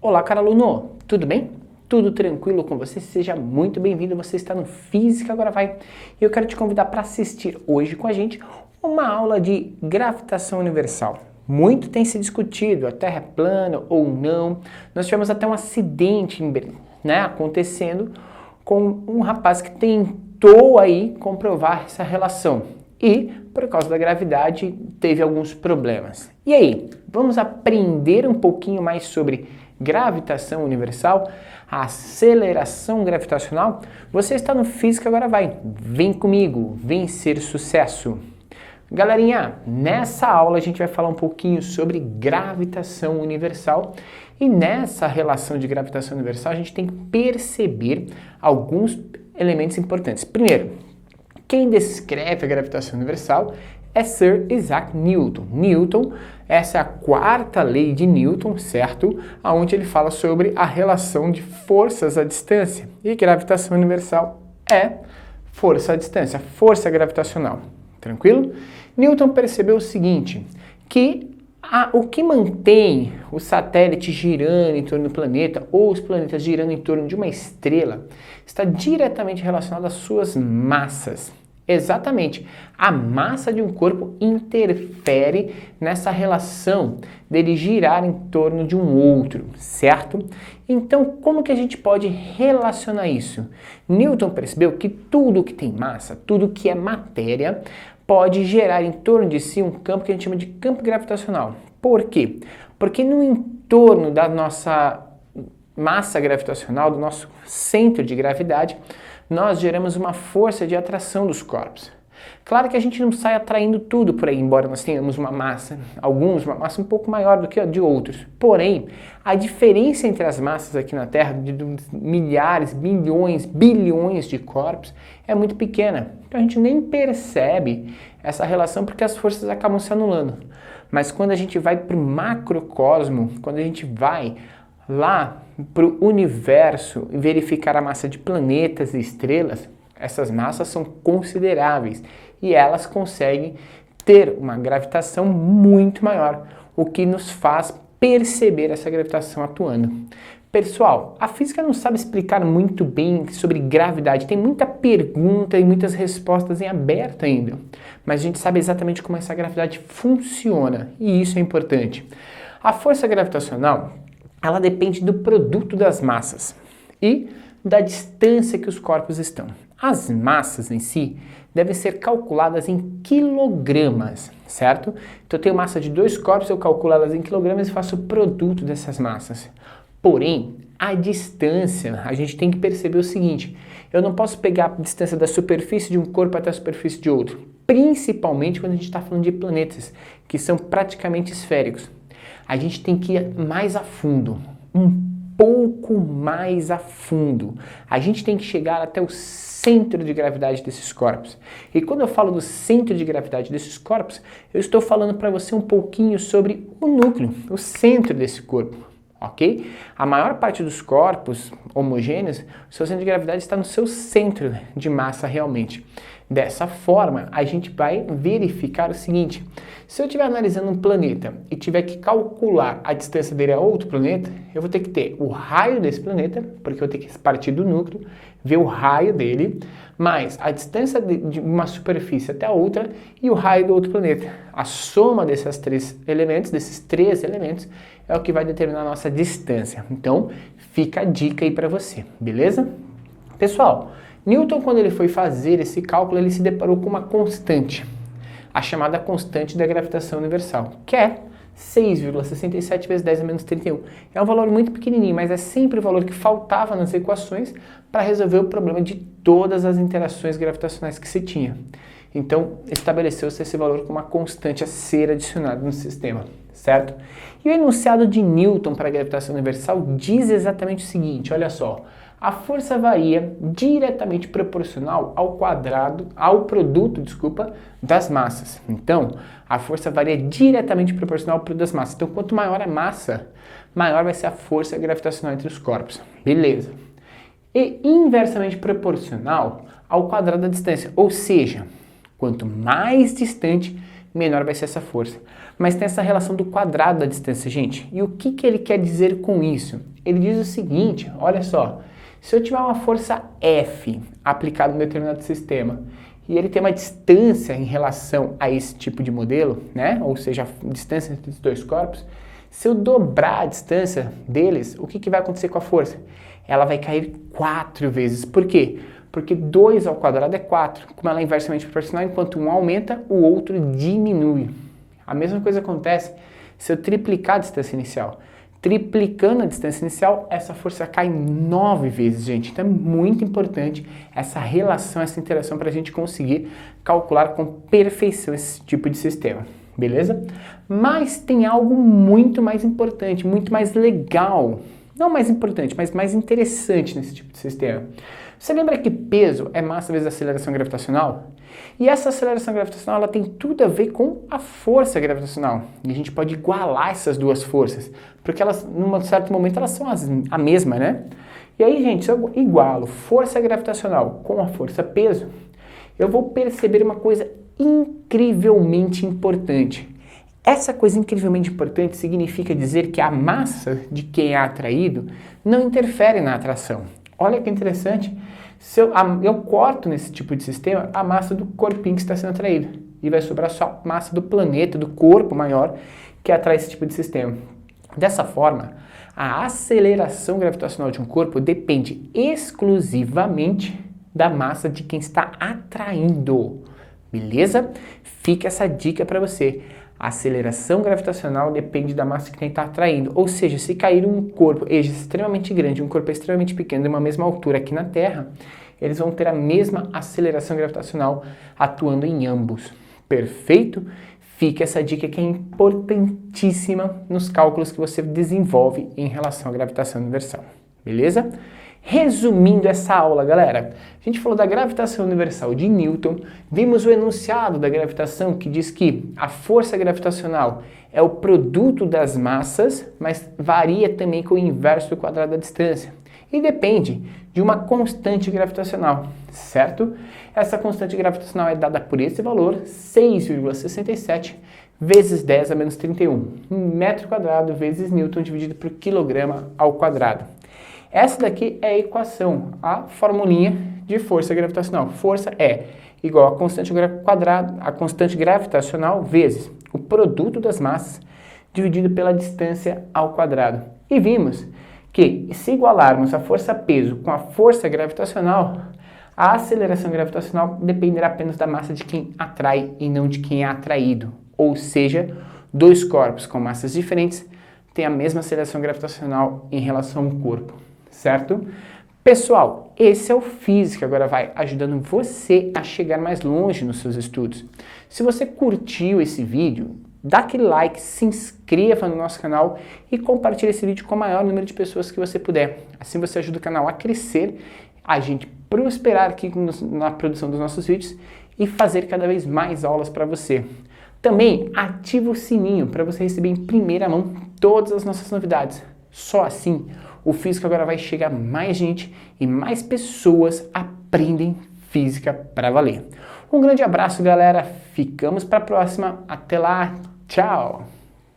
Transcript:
Olá, caro aluno, tudo bem? Tudo tranquilo com você? Seja muito bem-vindo, você está no Física Agora Vai. E eu quero te convidar para assistir hoje com a gente uma aula de gravitação universal. Muito tem se discutido, a Terra é plana ou não. Nós tivemos até um acidente acontecendo com um rapaz que tentou aí comprovar essa relação. E, por causa da gravidade, teve alguns problemas. E aí, vamos aprender um pouquinho mais sobre gravitação universal, a aceleração gravitacional? Você está no Física Agora Vai. Vem comigo, vem ser sucesso. Galerinha, nessa aula a gente vai falar um pouquinho sobre gravitação universal e nessa relação de gravitação universal a gente tem que perceber alguns elementos importantes. Primeiro, quem descreve a gravitação universal é Sir Isaac Newton. Newton, essa é a quarta lei de Newton, certo? Onde ele fala sobre a relação de forças à distância. E gravitação universal é força à distância, força gravitacional. Tranquilo? Newton percebeu o seguinte, que o que mantém o satélite girando em torno do planeta ou os planetas girando em torno de uma estrela está diretamente relacionado às suas massas. Exatamente, a massa de um corpo interfere nessa relação dele girar em torno de um outro, certo? Então, como que a gente pode relacionar isso? Newton percebeu que tudo que tem massa, tudo que é matéria, pode gerar em torno de si um campo que a gente chama de campo gravitacional. Por quê? Porque no entorno da nossa massa gravitacional, do nosso centro de gravidade, nós geramos uma força de atração dos corpos. Claro que a gente não sai atraindo tudo por aí, embora nós tenhamos uma massa, uma massa um pouco maior do que a de outros. Porém, a diferença entre as massas aqui na Terra, de milhares, milhões, bilhões de corpos, é muito pequena. Então a gente nem percebe essa relação porque as forças acabam se anulando. Mas quando a gente vai para o macrocosmo, quando a gente vai lá para o universo e verificar a massa de planetas e estrelas, essas massas são consideráveis e elas conseguem ter uma gravitação muito maior, o que nos faz perceber essa gravitação atuando. Pessoal, a física não sabe explicar muito bem sobre gravidade, tem muita pergunta e muitas respostas em aberto ainda, mas a gente sabe exatamente como essa gravidade funciona e isso é importante. A força gravitacional, ela depende do produto das massas e da distância que os corpos estão. As massas em si devem ser calculadas em quilogramas, certo? Então eu tenho massa de dois corpos, eu calculo elas em quilogramas e faço o produto dessas massas. Porém, a distância, a gente tem que perceber o seguinte, eu não posso pegar a distância da superfície de um corpo até a superfície de outro, principalmente quando a gente está falando de planetas, que são praticamente esféricos. A gente tem que ir mais a fundo, um pouco mais a fundo. A gente tem que chegar até o centro de gravidade desses corpos. E quando eu falo do centro de gravidade desses corpos, eu estou falando para você um pouquinho sobre o núcleo, o centro desse corpo, ok? A maior parte dos corpos homogêneos, o seu centro de gravidade está no seu centro de massa realmente. Dessa forma, a gente vai verificar o seguinte, se eu estiver analisando um planeta e tiver que calcular a distância dele a outro planeta, eu vou ter que ter o raio desse planeta, porque eu tenho que partir do núcleo, ver o raio dele, mais a distância de uma superfície até a outra e o raio do outro planeta. A soma desses três elementos, é o que vai determinar a nossa distância. Então, fica a dica aí para você, beleza? Pessoal, Newton, quando ele foi fazer esse cálculo, ele se deparou com uma constante, a chamada constante da gravitação universal, que é 6,67 vezes 10 a menos 31. É um valor muito pequenininho, mas é sempre o valor que faltava nas equações para resolver o problema de todas as interações gravitacionais que se tinha. Então, estabeleceu-se esse valor como uma constante a ser adicionada no sistema, certo? E o enunciado de Newton para a gravitação universal diz exatamente o seguinte, olha só, a força varia diretamente proporcional ao produto das massas. Então, a força varia diretamente proporcional ao produto das massas. Então, quanto maior a massa, maior vai ser a força gravitacional entre os corpos. Beleza. E inversamente proporcional ao quadrado da distância. Ou seja, quanto mais distante, menor vai ser essa força. mas tem essa relação do quadrado da distância, gente. E o que ele quer dizer com isso? Ele diz o seguinte, olha só, se eu tiver uma força F aplicada em um determinado sistema e ele tem uma distância em relação a esse tipo de modelo, né? Ou seja, a distância entre os dois corpos, se eu dobrar a distância deles, o que vai acontecer com a força? Ela vai cair 4 vezes. Por quê? Porque 2 ao quadrado é 4. Como ela é inversamente proporcional, enquanto um aumenta, o outro diminui. A mesma coisa acontece se eu triplicar a distância inicial. Triplicando a distância inicial, essa força cai 9 vezes, gente. Então é muito importante essa relação, essa interação para a gente conseguir calcular com perfeição esse tipo de sistema, beleza? Mas tem algo muito mais importante, muito mais legal. Não mais importante, mas mais interessante nesse tipo de sistema. Você lembra que peso é massa vezes aceleração gravitacional? E essa aceleração gravitacional ela tem tudo a ver com a força gravitacional. E a gente pode igualar essas duas forças, porque elas, num certo momento, elas são a mesma, né? E aí, gente, se eu igualo força gravitacional com a força peso, eu vou perceber uma coisa incrivelmente importante. Essa coisa incrivelmente importante significa dizer que a massa de quem é atraído não interfere na atração. Olha que interessante, se eu corto nesse tipo de sistema a massa do corpinho que está sendo atraído e vai sobrar só a massa do planeta, do corpo maior que atrai esse tipo de sistema. Dessa forma, a aceleração gravitacional de um corpo depende exclusivamente da massa de quem está atraindo, beleza? Fica essa dica para você. A aceleração gravitacional depende da massa que quem está atraindo, ou seja, se cair um corpo extremamente grande e um corpo extremamente pequeno de uma mesma altura aqui na Terra, eles vão ter a mesma aceleração gravitacional atuando em ambos. Perfeito? Fica essa dica que é importantíssima nos cálculos que você desenvolve em relação à gravitação universal, beleza? Resumindo essa aula, galera, a gente falou da gravitação universal de Newton, vimos o enunciado da gravitação que diz que a força gravitacional é o produto das massas, mas varia também com o inverso do quadrado da distância e depende de uma constante gravitacional, certo? Essa constante gravitacional é dada por esse valor, 6,67 vezes 10 a menos 31, metro quadrado vezes Newton dividido por quilograma ao quadrado. Essa daqui é a equação, a formulinha de força gravitacional. Força é igual a constante gravitacional vezes o produto das massas dividido pela distância ao quadrado. E vimos que se igualarmos a força-peso com a força gravitacional, a aceleração gravitacional dependerá apenas da massa de quem atrai e não de quem é atraído. Ou seja, dois corpos com massas diferentes têm a mesma aceleração gravitacional em relação ao corpo. Certo? Pessoal, esse é o Física Agora Vai, ajudando você a chegar mais longe nos seus estudos. Se você curtiu esse vídeo, dá aquele like, se inscreva no nosso canal e compartilhe esse vídeo com o maior número de pessoas que você puder. Assim você ajuda o canal a crescer, a gente prosperar aqui na produção dos nossos vídeos e fazer cada vez mais aulas para você. Também ativa o sininho para você receber em primeira mão todas as nossas novidades. Só assim o Física Agora vai chegar a mais gente e mais pessoas aprendem física para valer. Um grande abraço, galera. Ficamos para a próxima. Até lá. Tchau.